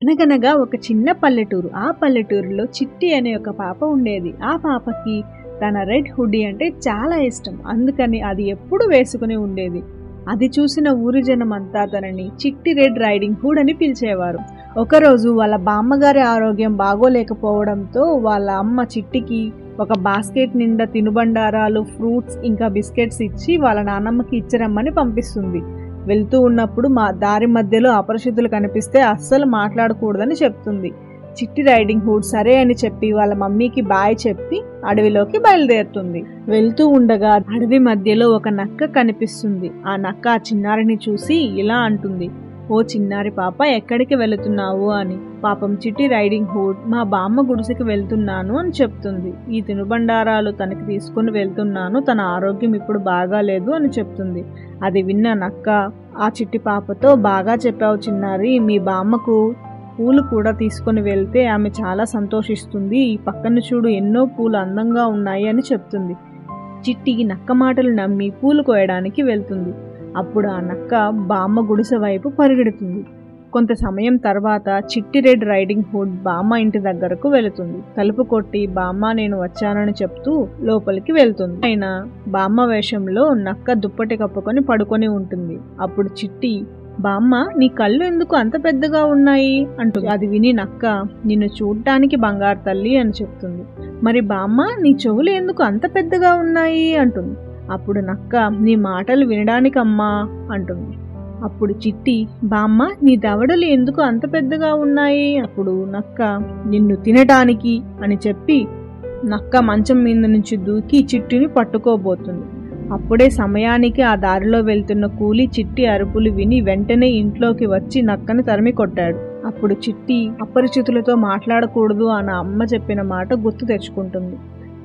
అనగనగా ఒక చిన్న పల్లెటూరు. ఆ పల్లెటూరులో చిట్టి అనే ఒక పాప ఉండేది. ఆ పాపకి తన రెడ్ హుడీ అంటే చాలా ఇష్టం. అందుకని అది ఎప్పుడు వేసుకుని ఉండేది. అది చూసిన ఊరి జనం అంతా తనని చిట్టి రెడ్ రైడింగ్ హుడ్ అని పిలిచేవారు. ఒకరోజు వాళ్ళ బామ్మగారి ఆరోగ్యం బాగోలేకపోవడంతో వాళ్ళ అమ్మ చిట్టికి ఒక బాస్కెట్ నిండా తినుబండారాలు, ఫ్రూట్స్ ఇంకా బిస్కెట్స్ ఇచ్చి వాళ్ళ నాన్నమ్మకి ఇచ్చిరమ్మని పంపిస్తుంది. వెళ్తూ ఉన్నప్పుడు దారి మధ్యలో అపరిచితులు కనిపిస్తే అస్సలు మాట్లాడకూడదని చెప్తుంది. చిట్టి రైడింగ్ హుడ్ సరే అని చెప్పి వాళ్ళ మమ్మీకి బాయ్ చెప్పి అడవిలోకి బయలుదేరుతుంది. వెళ్తూ ఉండగా అడవి మధ్యలో ఒక నక్క కనిపిస్తుంది. ఆ నక్క ఆ చిన్నారిని చూసి ఇలా అంటుంది, ఓ చిన్నారి పాప, ఎక్కడికి వెళుతున్నావు అని. పాపం చిట్టి రైడింగ్ హుడ్ మా బామ్మ గుడిసెకి వెళ్తున్నాను అని చెప్తుంది. ఈ తినుబండారాలు తనకి తీసుకుని వెళ్తున్నాను, తన ఆరోగ్యం ఇప్పుడు బాగాలేదు అని చెప్తుంది. అది విన్న నక్క ఆ చిట్టి పాపతో, బాగా చెప్పావు చిన్నారి, మీ బామ్మకు పూలు కూడా తీసుకొని వెళ్తే ఆమె చాలా సంతోషిస్తుంది. ఈ పక్కన చూడు, ఎన్నో పూలు అందంగా ఉన్నాయి అని చెప్తుంది. చిట్టి నక్క మాటలు నమ్మి పూలు కోయడానికి వెళ్తుంది. అప్పుడు ఆ నక్క బామ్మ గుడిసె వైపు పరిగెడుతుంది. కొంత సమయం తర్వాత చిట్టి రెడ్ రైడింగ్ హుడ్ బామ్మ ఇంటి దగ్గరకు వెళుతుంది. తలుపు కొట్టి బామ్మ నేను వచ్చానని చెప్తూ లోపలికి వెళ్తుంది. అయినా బామ్మ వేషంలో నక్క దుప్పటి కప్పుకొని పడుకొని ఉంటుంది. అప్పుడు చిట్టి, బామ్మ నీ కళ్ళు ఎందుకు అంత పెద్దగా ఉన్నాయి అంటుంది. అది విని నక్క, నిన్ను చూడ్డానికి బంగారు తల్లి అని చెప్తుంది. మరి బామ్మ నీ చెవులు ఎందుకు అంత పెద్దగా ఉన్నాయి అంటుంది. అప్పుడు నక్క, నీ మాటలు వినడానికమ్మా అంటుంది. అప్పుడు చిట్టి, బామ్మ నీ దవడలు ఎందుకు అంత పెద్దగా ఉన్నాయి. అప్పుడు నక్క, నిన్ను తినటానికి అని చెప్పి నక్క మంచం మీద నుంచి దూకి చిట్టిని పట్టుకోబోతుంది. అప్పుడే సమయానికి ఆ దారిలో వెళ్తున్న కూలి చిట్టి అరుపులు విని వెంటనే ఇంట్లోకి వచ్చి నక్కని తరిమి కొట్టాడు. అప్పుడు చిట్టి అపరిచితులతో మాట్లాడకూడదు అన్న అమ్మ చెప్పిన మాట గుర్తు తెచ్చుకుంటుంది.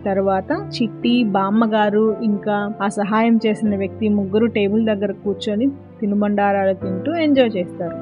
తర్వాత చిట్టి, బామ్మగారు ఇంకా ఆ సహాయం చేసిన వ్యక్తి ముగ్గురు టేబుల్ దగ్గర కూర్చొని తినుబండారాలు తింటూ ఎంజాయ్ చేస్తారు.